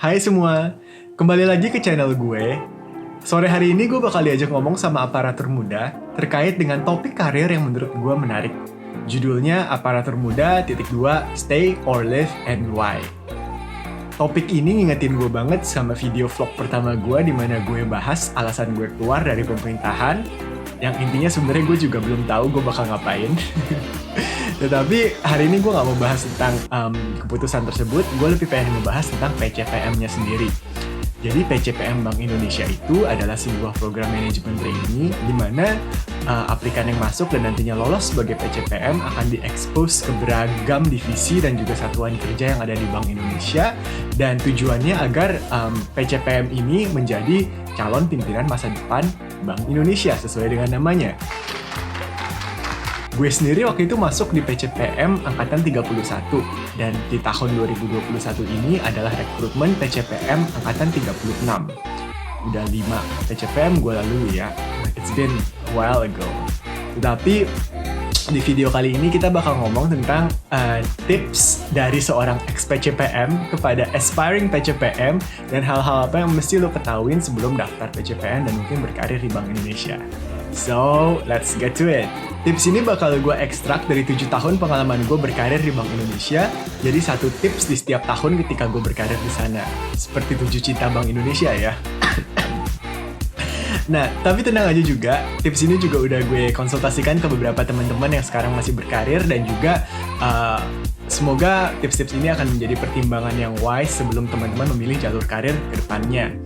Hai semua, kembali lagi ke channel gue. Sore hari ini gue bakal diajak ngomong sama aparatur muda terkait dengan topik karir yang menurut gue menarik. Judulnya Aparatur Muda _2 Stay or Live and Why. Topik ini ngingetin gue banget sama video vlog pertama gue di mana gue bahas alasan gue keluar dari pemerintahan, yang intinya sebenarnya gue juga belum tahu gue bakal ngapain. Tetapi hari ini gue gak mau bahas tentang keputusan tersebut, gue lebih pengen membahas tentang PCPM-nya sendiri. Jadi PCPM Bank Indonesia itu adalah sebuah program manajemen trainee di mana aplikan yang masuk dan nantinya lolos sebagai PCPM akan diekspos ke beragam divisi dan juga satuan kerja yang ada di Bank Indonesia, dan tujuannya agar PCPM ini menjadi calon pimpinan masa depan Bank Indonesia sesuai dengan namanya. Gue sendiri waktu itu masuk di PCPM Angkatan 31, dan di tahun 2021 ini adalah rekrutmen PCPM Angkatan 36. Udah 5 PCPM gue lalui ya, it's been a while ago. Tetapi di video kali ini kita bakal ngomong tentang tips dari seorang ex-PCPM kepada aspiring PCPM dan hal-hal apa yang mesti lo ketahuin sebelum daftar PCPM dan mungkin berkarir di Bank Indonesia. So, let's get to it. Tips ini bakal gue ekstrak dari 7 tahun pengalaman gue berkarir di Bank Indonesia. Jadi satu tips di setiap tahun ketika gue berkarir di sana. Seperti 7 cinta Bank Indonesia ya. Nah, tapi tenang aja juga, tips ini juga udah gue konsultasikan ke beberapa teman-teman yang sekarang masih berkarir, dan juga semoga tips-tips ini akan menjadi pertimbangan yang wise sebelum teman-teman memilih jalur karir ke depannya.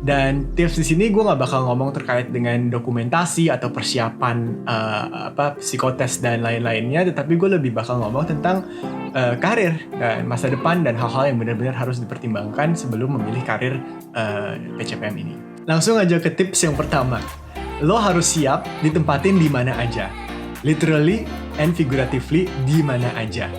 Dan tips di sini gue nggak bakal ngomong terkait dengan dokumentasi atau persiapan psikotes dan lain-lainnya, tetapi gue lebih bakal ngomong tentang karir dan masa depan dan hal-hal yang benar-benar harus dipertimbangkan sebelum memilih karir PCPM ini. Langsung aja ke tips yang pertama. Lo harus siap ditempatin di mana aja. Literally and figuratively di mana aja.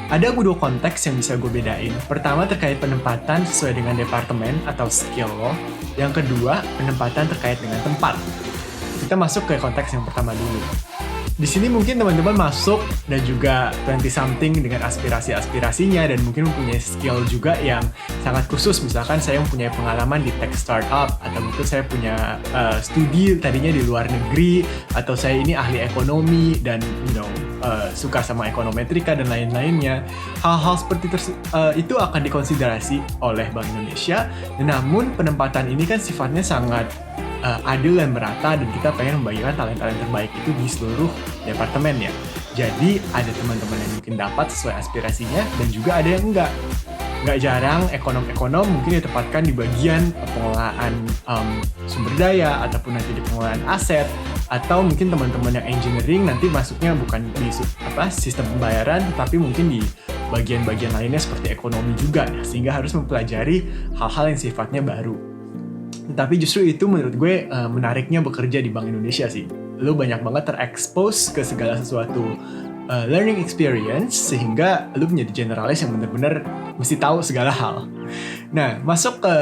Ada 2 konteks yang bisa gue bedain. Pertama terkait penempatan sesuai dengan departemen atau skill lo. Yang kedua, penempatan terkait dengan tempat. Kita masuk ke konteks yang pertama dulu. Di sini mungkin teman-teman masuk dan juga 20-something dengan aspirasi-aspirasinya dan mungkin mempunyai skill juga yang sangat khusus. Misalkan saya mempunyai pengalaman di tech startup, atau mungkin saya punya studi tadinya di luar negeri, atau saya ini ahli ekonomi dan suka sama ekonometrika dan lain-lainnya. Hal-hal seperti itu akan dikonsiderasi oleh Bank Indonesia. Namun penempatan ini kan sifatnya sangat adil dan merata, dan kita pengen membagikan talent-talent terbaik itu di seluruh departemen ya. Jadi ada teman-teman yang mungkin dapat sesuai aspirasinya dan juga ada yang enggak. Nggak jarang ekonom-ekonom mungkin ditempatkan di bagian pengelolaan sumber daya ataupun nanti di pengelolaan aset, atau mungkin teman-teman yang engineering nanti masuknya bukan di sistem pembayaran tetapi mungkin di bagian-bagian lainnya seperti ekonomi juga, sehingga harus mempelajari hal-hal yang sifatnya baru. Tapi justru itu menurut gue menariknya bekerja di Bank Indonesia sih. Lo banyak banget terekspos ke segala sesuatu learning experience, sehingga lo menjadi generalis yang benar-benar mesti tahu segala hal. Nah, masuk ke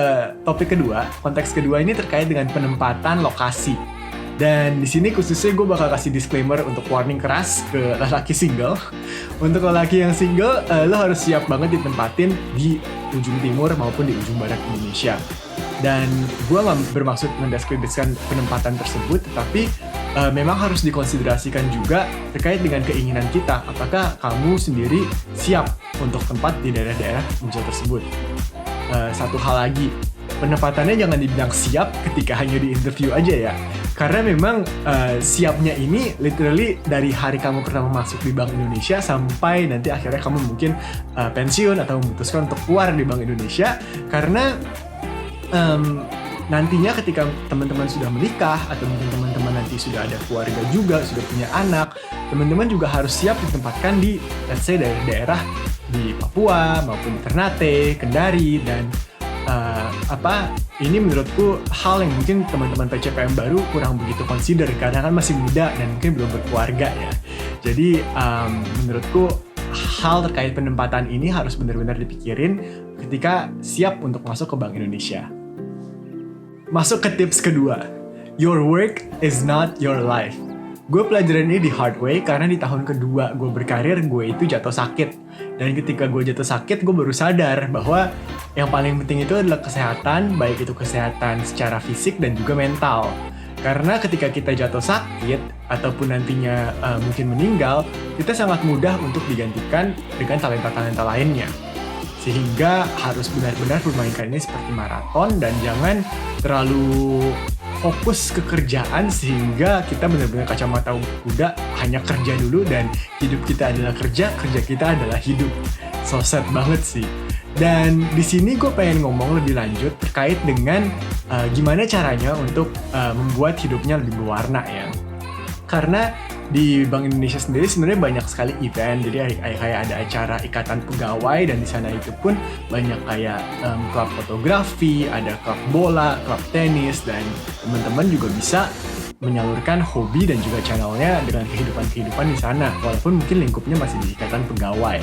topik kedua. Konteks kedua ini terkait dengan penempatan lokasi. Dan di sini khususnya gue bakal kasih disclaimer untuk warning keras ke lelaki single. Untuk lelaki yang single, lo harus siap banget ditempatin di ujung timur maupun di ujung barat Indonesia. Dan gue gak bermaksud mendeskripsikan penempatan tersebut, tetapi memang harus dikonsiderasikan juga terkait dengan keinginan kita. Apakah kamu sendiri siap untuk tempat di daerah-daerah hijau tersebut? Satu hal lagi, penempatannya jangan dibilang siap ketika hanya di interview aja ya. Karena memang siapnya ini literally dari hari kamu pertama masuk di Bank Indonesia sampai nanti akhirnya kamu mungkin pensiun atau memutuskan untuk keluar di Bank Indonesia. Karena nantinya ketika teman-teman sudah menikah atau mungkin teman-teman nanti sudah ada keluarga juga, sudah punya anak, teman-teman juga harus siap ditempatkan di, let's say, daerah-daerah di Papua maupun di Ternate, Kendari, dan ini menurutku hal yang mungkin teman-teman PCPM baru kurang begitu consider karena kan masih muda dan mungkin belum berkeluarga ya. Jadi menurutku hal terkait penempatan ini harus benar-benar dipikirin ketika siap untuk masuk ke Bank Indonesia. Masuk ke tips kedua. Your work is not your life. Gue pelajaran ini di hard way karena di tahun kedua gue berkarir, gue itu jatuh sakit. Dan ketika gue jatuh sakit, gue baru sadar bahwa yang paling penting itu adalah kesehatan, baik itu kesehatan secara fisik dan juga mental. Karena ketika kita jatuh sakit, ataupun nantinya mungkin meninggal, kita sangat mudah untuk digantikan dengan talenta-talenta lainnya. Sehingga harus benar-benar bermainkan ini seperti maraton dan jangan terlalu fokus ke kerjaan sehingga kita benar-benar kacamata kuda hanya kerja dulu dan hidup kita adalah kerja kita adalah hidup. So sad banget sih. Dan di sini gue pengen ngomong lebih lanjut terkait dengan gimana caranya untuk membuat hidupnya lebih berwarna ya. Karena di Bank Indonesia sendiri sebenarnya banyak sekali event, jadi kayak ada acara ikatan pegawai dan di sana itu pun banyak kayak klub fotografi, ada klub bola, klub tenis, dan teman-teman juga bisa menyalurkan hobi dan juga channelnya dengan kehidupan di sana, walaupun mungkin lingkupnya masih di ikatan pegawai.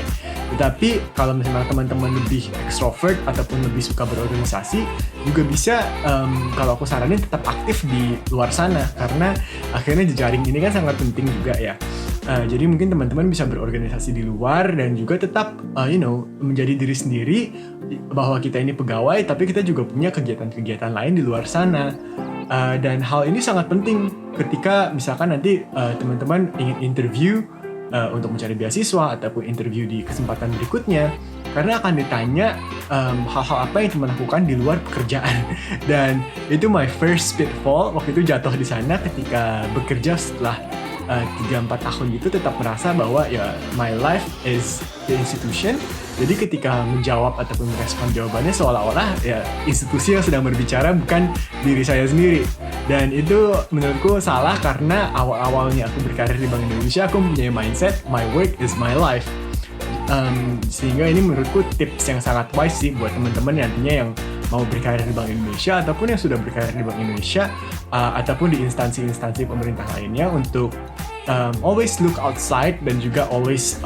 Tetapi kalau misalnya teman-teman lebih extrovert ataupun lebih suka berorganisasi, juga bisa kalau aku saranin tetap aktif di luar sana karena akhirnya jejaring ini kan sangat penting juga ya. Jadi mungkin teman-teman bisa berorganisasi di luar dan juga tetap menjadi diri sendiri bahwa kita ini pegawai tapi kita juga punya kegiatan-kegiatan lain di luar sana. Dan hal ini sangat penting ketika misalkan nanti teman-teman ingin interview untuk mencari beasiswa ataupun interview di kesempatan berikutnya, karena akan ditanya hal-hal apa yang teman lakukan di luar pekerjaan. Dan itu my first pitfall waktu itu jatuh di sana ketika bekerja setelah 3-4 tahun gitu, tetap merasa bahwa ya my life is the institution. Jadi ketika menjawab ataupun merespon jawabannya seolah-olah ya institusi yang sedang berbicara bukan diri saya sendiri. Dan itu menurutku salah karena awal-awalnya aku berkarir di Bank Indonesia aku mempunyai mindset my work is my life. Sehingga ini menurutku tips yang sangat wise sih buat teman-teman nantinya yang mau berkarir di Bank Indonesia ataupun yang sudah berkarir di Bank Indonesia ataupun di instansi-instansi pemerintah lainnya untuk always look outside dan juga always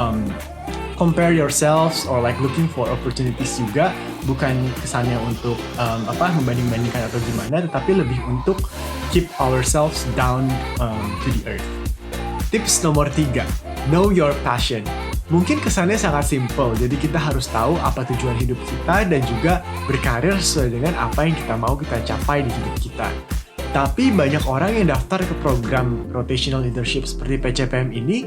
compare yourselves or like looking for opportunities juga, bukan kesannya untuk membanding-bandingkan atau gimana, tetapi lebih untuk keep ourselves down to the earth. Tips nomor 3, know your passion. Mungkin kesannya sangat simple, jadi kita harus tahu apa tujuan hidup kita dan juga berkarir sesuai dengan apa yang kita mau kita capai di hidup kita. Tapi banyak orang yang daftar ke program rotational internship seperti PCPM ini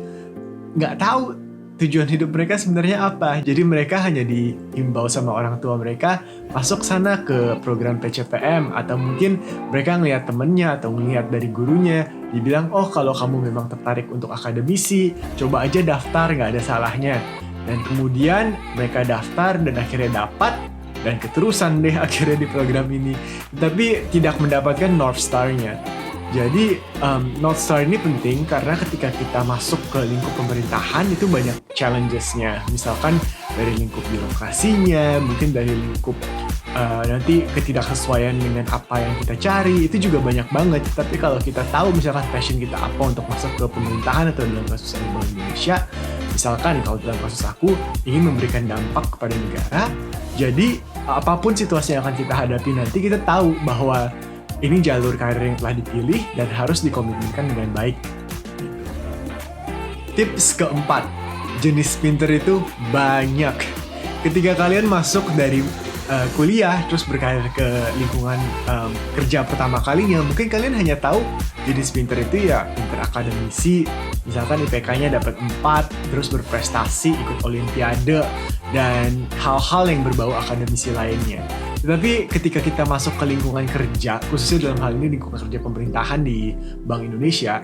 nggak tahu tujuan hidup mereka sebenarnya apa. Jadi mereka hanya diimbau sama orang tua mereka masuk sana ke program PCPM, atau mungkin mereka ngelihat temennya atau ngelihat dari gurunya dibilang, oh kalau kamu memang tertarik untuk akademisi, coba aja daftar, nggak ada salahnya. Dan kemudian mereka daftar dan akhirnya dapat, dan keterusan deh akhirnya di program ini, tapi tidak mendapatkan North Star-nya. Jadi North Star ini penting karena ketika kita masuk ke lingkup pemerintahan itu banyak challenges-nya. Misalkan dari lingkup birokrasinya, mungkin dari lingkup nanti ketidaksesuaian dengan apa yang kita cari, itu juga banyak banget. Tapi kalau kita tahu misalkan passion kita apa untuk masuk ke pemerintahan atau dalam kasus Bank Indonesia, misalkan kalau dalam kasus aku ingin memberikan dampak kepada negara, jadi apapun situasi yang akan kita hadapi nanti kita tahu bahwa ini jalur karir yang telah dipilih dan harus dikomitmenkan dengan baik. Tips keempat, jenis pinter itu banyak. Ketika kalian masuk dari kuliah terus berkarir ke lingkungan kerja pertama kalinya, mungkin kalian hanya tahu jenis pinter itu ya pinter akademisi, misalkan IPK-nya dapat 4, terus berprestasi, ikut olimpiade, dan hal-hal yang berbau akademisi lainnya. Tetapi ketika kita masuk ke lingkungan kerja, khususnya dalam hal ini lingkungan kerja pemerintahan di Bank Indonesia,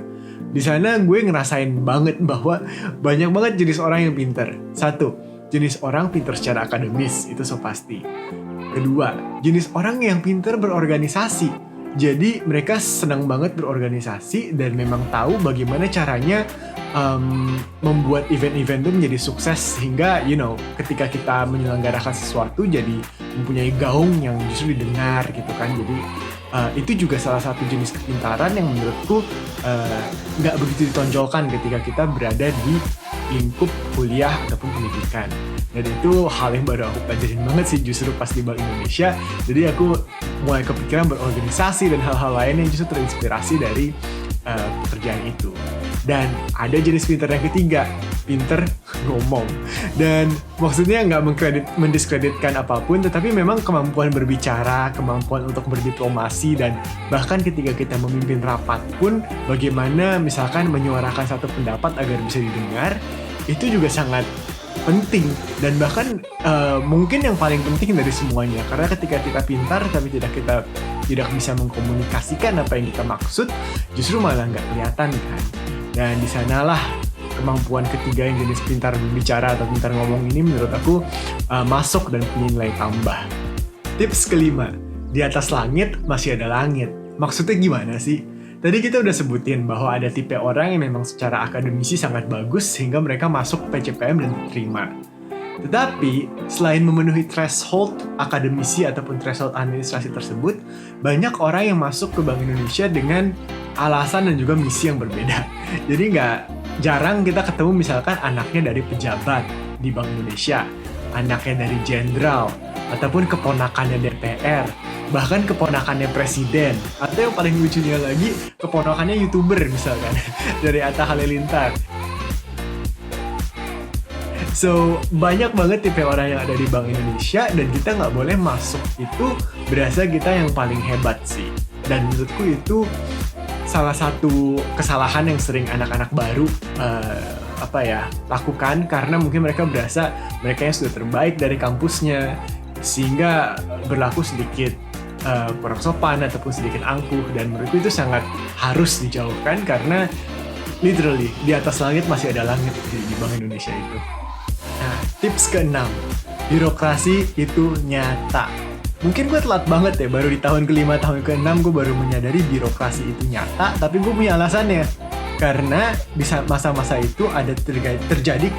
di sana gue ngerasain banget bahwa banyak banget jenis orang yang pinter. 1, jenis orang pinter secara akademis, itu so pasti. 2, jenis orang yang pinter berorganisasi. Jadi mereka senang banget berorganisasi dan memang tahu bagaimana caranya membuat event-event itu menjadi sukses, sehingga ketika kita menyelenggarakan sesuatu jadi mempunyai gaung yang justru didengar gitu kan. Jadi itu juga salah satu jenis kepintaran yang menurutku nggak begitu ditonjolkan ketika kita berada di lingkup kuliah ataupun pendidikan. Dan itu hal yang baru aku pelajarin banget sih justru pas di Bank Indonesia. Jadi aku mulai kepikiran berorganisasi dan hal-hal lain yang justru terinspirasi dari pekerjaan itu. Dan ada jenis pinter yang ketiga, pinter ngomong. Dan maksudnya nggak mendiskreditkan apapun, tetapi memang kemampuan berbicara, kemampuan untuk berdiplomasi, dan bahkan ketika kita memimpin rapat pun, bagaimana misalkan menyuarakan satu pendapat agar bisa didengar, itu juga sangat penting. Dan bahkan mungkin yang paling penting dari semuanya, karena ketika kita pintar tapi tidak bisa mengkomunikasikan apa yang kita maksud, justru malah nggak kelihatan kan. Dan di sanalah kemampuan ketiga yang jenis pintar berbicara atau pintar ngomong ini menurut aku masuk dan punya nilai tambah. Tips kelima, di atas langit masih ada langit. Maksudnya gimana sih? Tadi kita udah sebutin bahwa ada tipe orang yang memang secara akademisi sangat bagus sehingga mereka masuk PCPM dan diterima. Tetapi, selain memenuhi threshold akademisi ataupun threshold administrasi tersebut, banyak orang yang masuk ke Bank Indonesia dengan alasan dan juga misi yang berbeda. Jadi jarang kita ketemu misalkan anaknya dari pejabat di Bank Indonesia, anaknya dari jenderal, ataupun keponakannya DPR, bahkan keponakannya presiden, atau yang paling lucunya lagi, keponakannya YouTuber misalkan, dari Atta Halilintar. So, banyak banget tipe orang yang ada di Bank Indonesia, dan kita nggak boleh masuk itu berasa kita yang paling hebat sih. Dan menurutku itu salah satu kesalahan yang sering anak-anak baru lakukan, karena mungkin mereka berasa mereka yang sudah terbaik dari kampusnya, sehingga berlaku sedikit kurang sopan ataupun sedikit angkuh. Dan menurutku itu sangat harus dijauhkan, karena literally di atas langit masih ada langit di Bank Indonesia itu. Nah, tips ke-6, birokrasi itu nyata. Mungkin gue telat banget ya, baru di tahun ke-5, tahun ke-6 gue baru menyadari birokrasi itu nyata, tapi gue punya alasannya. Karena di masa-masa itu ada terjadi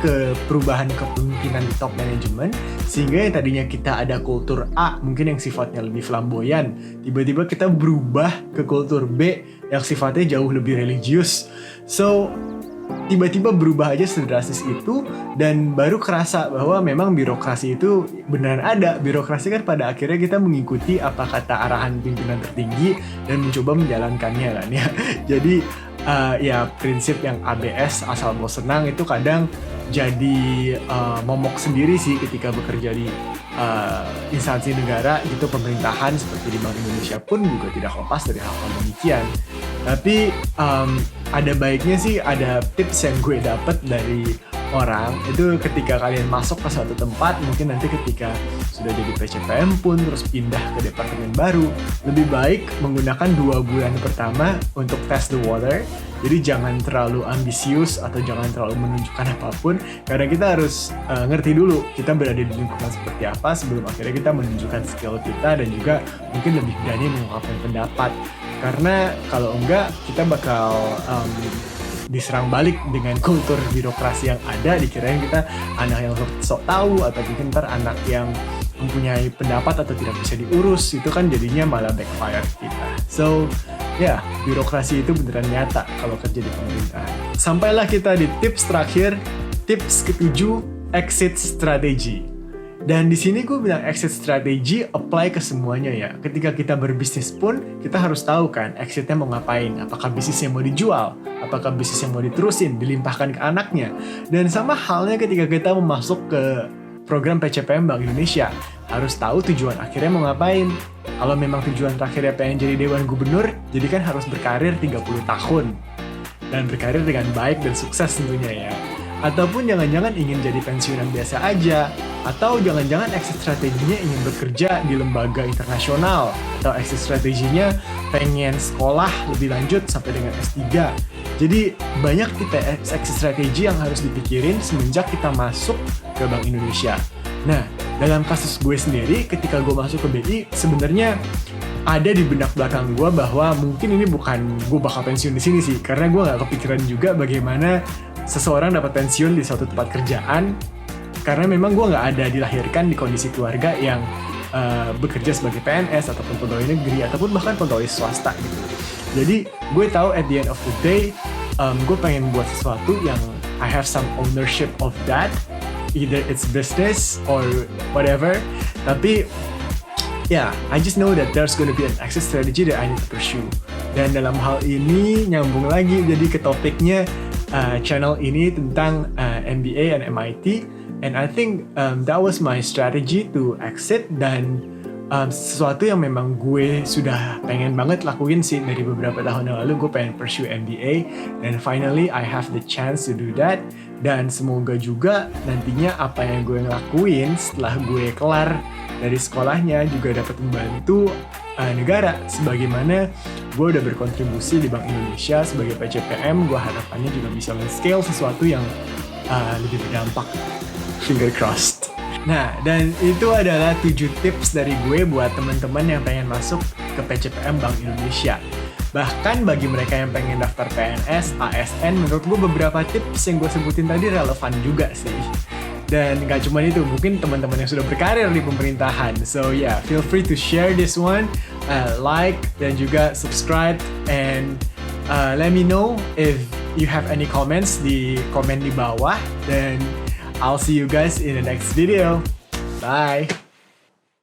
perubahan kepemimpinan di top management, sehingga yang tadinya kita ada kultur A, mungkin yang sifatnya lebih flamboyan, tiba-tiba kita berubah ke kultur B yang sifatnya jauh lebih religius. So, tiba-tiba berubah aja sedrastis itu, dan baru kerasa bahwa memang birokrasi itu beneran ada. Birokrasi kan pada akhirnya kita mengikuti apa kata arahan pimpinan tertinggi dan mencoba menjalankannya kan ya. Jadi ya prinsip yang ABS, asal bos senang, itu kadang jadi momok sendiri sih ketika bekerja di instansi negara gitu, pemerintahan seperti di Bank Indonesia pun juga tidak lepas dari hal-hal demikian. Tapi ada baiknya sih, ada tips yang gue dapet dari orang itu ketika kalian masuk ke suatu tempat, mungkin nanti ketika sudah jadi PCPM pun terus pindah ke departemen baru, lebih baik menggunakan 2 bulan pertama untuk test the water. Jadi jangan terlalu ambisius atau jangan terlalu menunjukkan apapun, karena kita harus ngerti dulu kita berada di lingkungan seperti apa sebelum akhirnya kita menunjukkan skill kita dan juga mungkin lebih berani mengungkapkan pendapat. Karena kalau enggak, kita bakal diserang balik dengan kultur birokrasi yang ada, dikirain kita anak yang sok tahu, atau mungkin ntar anak yang mempunyai pendapat atau tidak bisa diurus, itu kan jadinya malah backfire kita. So, ya, birokrasi itu beneran nyata kalau kerja di pemerintahan. Sampailah kita di tips terakhir, tips ke-7, exit strategy. Dan di sini gue bilang exit strategy apply ke semuanya ya. Ketika kita berbisnis pun, kita harus tahu kan exitnya mau ngapain. Apakah bisnisnya mau dijual? Apakah bisnisnya mau diterusin, dilimpahkan ke anaknya? Dan sama halnya ketika kita mau masuk ke program PCPM Bank Indonesia, harus tahu tujuan akhirnya mau ngapain. Kalau memang tujuan terakhirnya pengen jadi Dewan Gubernur, jadi kan harus berkarir 30 tahun. Dan berkarir dengan baik dan sukses tentunya ya. Ataupun jangan-jangan ingin jadi pensiunan biasa aja, atau jangan-jangan exit strateginya ingin bekerja di lembaga internasional, atau exit strateginya pengen sekolah lebih lanjut sampai dengan S3. Jadi banyak tipe exit strategi yang harus dipikirin semenjak kita masuk ke Bank Indonesia. Nah, dalam kasus gue sendiri, ketika gue masuk ke BI, sebenarnya ada di benak belakang gue bahwa mungkin ini bukan gue bakal pensiun di sini sih, karena gue nggak kepikiran juga bagaimana seseorang dapat pensiun di suatu tempat kerjaan, karena memang gue nggak ada dilahirkan di kondisi keluarga yang bekerja sebagai PNS ataupun pegawai negeri ataupun bahkan pegawai swasta gitu. Jadi gue tahu at the end of the day gue pengen buat sesuatu yang I have some ownership of that, either it's business or whatever. Tapi I just know that there's gonna be an exit strategy that I need to pursue. Dan dalam hal ini nyambung lagi jadi ke topiknya channel ini tentang MBA and MIT. And I think that was my strategy to exit, dan sesuatu yang memang gue sudah pengen banget lakuin sih dari beberapa tahun yang lalu. Gue pengen pursue MBA, dan finally I have the chance to do that. Dan semoga juga nantinya apa yang gue ngelakuin setelah gue kelar dari sekolahnya juga dapat membantu negara. Sebagaimana gue udah berkontribusi di Bank Indonesia sebagai PCPM, gue harapannya juga bisa men-scale sesuatu yang lebih berdampak. Finger crossed. Nah, dan itu adalah 7 tips dari gue buat teman-teman yang pengen masuk ke PCPM Bank Indonesia. Bahkan bagi mereka yang pengen daftar PNS, ASN, menurut gue beberapa tips yang gue sebutin tadi relevan juga sih. Dan gak cuma itu, mungkin teman-teman yang sudah berkarir di pemerintahan. So feel free to share this one, like, dan juga subscribe, and let me know if you have any comments di komen di bawah. Dan I'll see you guys in the next video. Bye!